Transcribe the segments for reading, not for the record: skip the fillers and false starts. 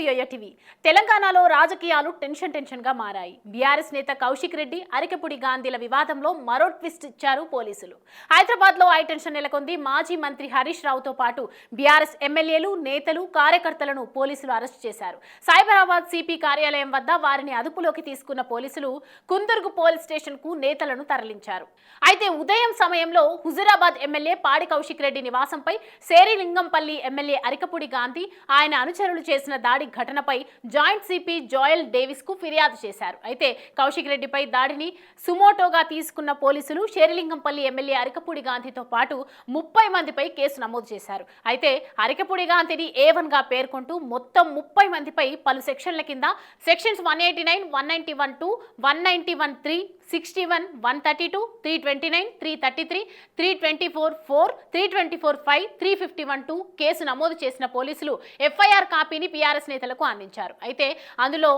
Yo-yo TV. తెలంగాణలో రాజకీయాలు tension గా మారాయి. బీఆర్ఎస్ నేత కౌశిక్ రెడ్డి, అరికెపుడి గాంధీల వివాదంలో మరో ట్విస్ట్ ఇచ్చారు పోలీసులు. హైదరాబాద్ లో టెన్షన్ నెలకొంది. మాజీ మంత్రి హరీష్ రావుతో పాటు బీఆర్ఎస్ ఎమ్మెల్యేలు, నేతలు, కార్యకర్తలను పోలీసులు అరెస్ట్ చేశారు. సైబరాబాద్ సిపి కార్యాలయం వద్ద వారిని అదుపులోకి తీసుకున్న పోలీసులు కుందర్గు పోలీస్ స్టేషన్ కు నేతలను తరలించారు. అయితే ఉదయం సమయంలో హుజురాబాద్ ఎమ్మెల్యే పాడి కౌశిక్ రెడ్డి నివాసంపై శేరిలింగంపల్లి ఎమ్మెల్యే అరికెపుడి గాంధీ, ఆయన అనుచరులు చేసిన దాడి ఘటనపై జాయింట్ సిపి జోయల్ డేవిస్ కు ఫిర్యాదు చేశారు. అయితే కౌశిక్ రెడ్డిపై దాడిని సుమోటోగా తీసుకున్న పోలీసులు శేరిలింగంపల్లి ఎమ్మెల్యే అరికెపుడి గాంధీతో పాటు 30 మందిపై కేసు నమోదు చేశారు. అయితే అరికెపుడి గాంధీని A1 గా పేర్కొంటూ మొత్తం 30 మందిపై పలు సెక్షన్ల కింద సెక్షన్స్ 189, 191(2), 191(3), 61, 132, 329, 333, 324(4), 324(5), 351(2) కేసు నమోదు చేసిన పోలీసులు FIR కాపీని PRS నేతలకు అందించారు. అయితే అందులో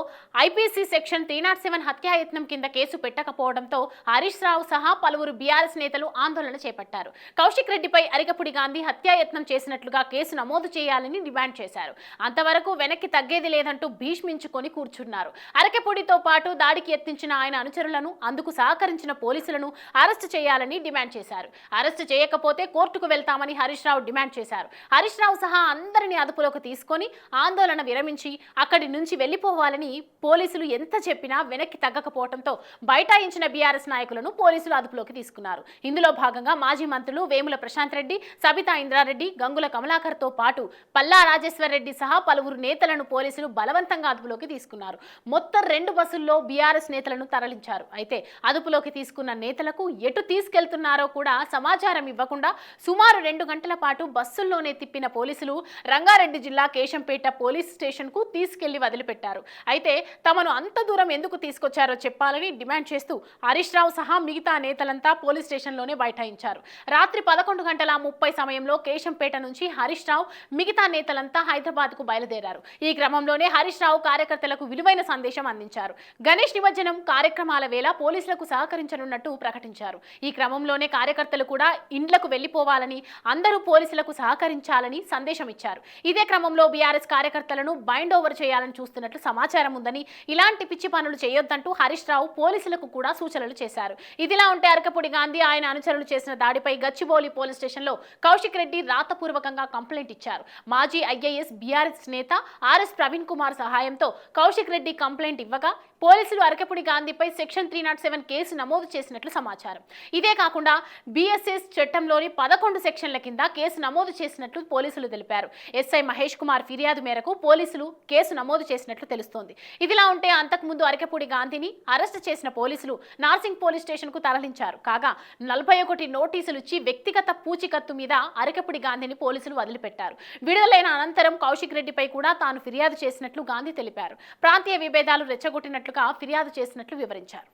IPC సెక్షన్ 307 హత్యాయత్నం కింద కేసు పెట్టకపోవడంతో హరీష్ రావు సహా పలువురు BRS నేతలు ఆందోళన చేపట్టారు. కౌశిక్ రెడ్డిపై అరికెపుడి గాంధీ హత్యాయత్నం చేసినట్లుగా కేసు నమోదు చేయాలని డిమాండ్ చేశారు. అంతవరకు వెనక్కి తగ్గేది లేదంటూ భీష్మించుకొని కూర్చున్నారు. అరికెపుడితో పాటు దాడికి యత్నించిన ఆయన అనుచరులను, అందుకు సహకరించిన పోలీసులను అరెస్టు చేయాలని డిమాండ్ చేశారు. అరెస్టు చేయకపోతే కోర్టుకు వెళ్తామని హరీష్ రావు డిమాండ్ చేశారు. హరీష్ రావు సహా అందరినీ అదుపులోకి తీసుకొని ఆందోళన విరమించి అక్కడి నుంచి వెళ్లిపోవాలని పోలీసులు ఎంత చెప్పినా వెనక్కి తగ్గకపోవడంతో బైఠాయించిన బీఆర్ఎస్ నాయకులను పోలీసులు అదుపులోకి తీసుకున్నారు. ఇందులో భాగంగా మాజీ మంత్రులు వేముల ప్రశాంత్ రెడ్డి, సబితా ఇంద్రారెడ్డి, గంగుల కమలాకర్ తో పాటు పల్లా రాజేశ్వర్ రెడ్డి సహా పలువురు నేతలను పోలీసులు బలవంతంగా అదుపులోకి తీసుకున్నారు. మొత్తం 2 బస్సుల్లో బీఆర్ఎస్ నేతలను తరలించారు. అయితే అదుపులోకి తీసుకున్న నేతలకు ఎటు తీసుకెళ్తున్నారో కూడా సమాచారం ఇవ్వకుండా సుమారు 2 గంటల పాటు బస్సుల్లోనే తిప్పిన పోలీసులు రంగారెడ్డి జిల్లా కేశంపేట పోలీస్ స్టేషన్ కు తీసుకెళ్లి వదిలిపెట్టారు. అయితే తమను అంత దూరం ఎందుకు తీసుకొచ్చారో చెప్పాలని డిమాండ్ చేస్తూ హరీష్ రావు సహా మిగతా నేతలంతా పోలీస్ స్టేషన్లోనే బైఠాయించారు. రాత్రి 11:30 సమయంలో కేశంపేట నుంచి హరీష్ రావు మిగతా నేతలంతా హైదరాబాద్ కు బయలుదేరారు. ఈ క్రమంలోనే హరీష్ రావు కార్యకర్తలకు విలువైన సందేశం అందించారు. గణేష్ నిమజ్జనం కార్యక్రమాల వేళ పోలీసులకు సహకరించనున్నట్టు ప్రకటించారు. ఈ క్రమంలోనే కార్యకర్తలు కూడా ఇండ్లకు వెళ్లిపోవాలని, అందరూ పోలీసులకు సహకరించాలని సందేశం ఇచ్చారు. ఇదే క్రమంలో బీఆర్ఎస్ కార్యకర్తలను బైండ్ ఓవర్ చేయాలని చూస్తున్నట్లు సమాచారం ఉందని, ఇలాంటి పిచ్చి పనులు చేయొద్దంటూ హరీష్ రావు పోలీసులకు కూడా సూచనలు చేశారు. ఇదిలా ఉంటే అరికెపుడి గాంధీ, ఆయన అనుచరులు చేసిన దాడిపై గచ్చిబౌలి పోలీస్ స్టేషన్లో కౌశిక్ రెడ్డి రాతపూర్వకంగా కంప్లైంట్ ఇచ్చారు. మాజీ IAS బీఆర్ఎస్ నేత RS ప్రవీణ్ కుమార్ సహాయంతో కౌశిక్ రెడ్డి కంప్లైంట్ ఇవ్వగా పోలీసులు అరికెపుడి గాంధీపై సెక్షన్ 307 కేసు నమోదు చేసినట్లు సమాచారం. ఇదే కాకుండా BSS చట్టంలోని 11 సెక్షన్ల కింద కేసు నమోదు చేసినట్లు పోలీసులు తెలిపారు. SI మహేష్ కుమార్ ఫిర్యాదు మేరకు పోలీసులు కేసు నమోదు చేసినట్లు తెలుస్తోంది. ఇదిలా ఉంటే అంతకుముందు అరికెపుడి గాంధీని అరెస్టు చేసిన పోలీసులు నార్సింగ్ పోలీస్ స్టేషన్ కు తరలించారు. కాగా 41 నోటీసులు ఇచ్చి వ్యక్తిగత పూచికత్తు మీద అరికెపుడి గాంధీని పోలీసులు వదిలిపెట్టారు. విడుదలైన అనంతరం కౌశిక్ రెడ్డిపై కూడా తాను ఫిర్యాదు చేసినట్లు గాంధీ తెలిపారు. ప్రాంతీయ విభేదాలు రెచ్చగొట్టినట్లుగా ఫిర్యాదు చేసినట్లు వివరించారు.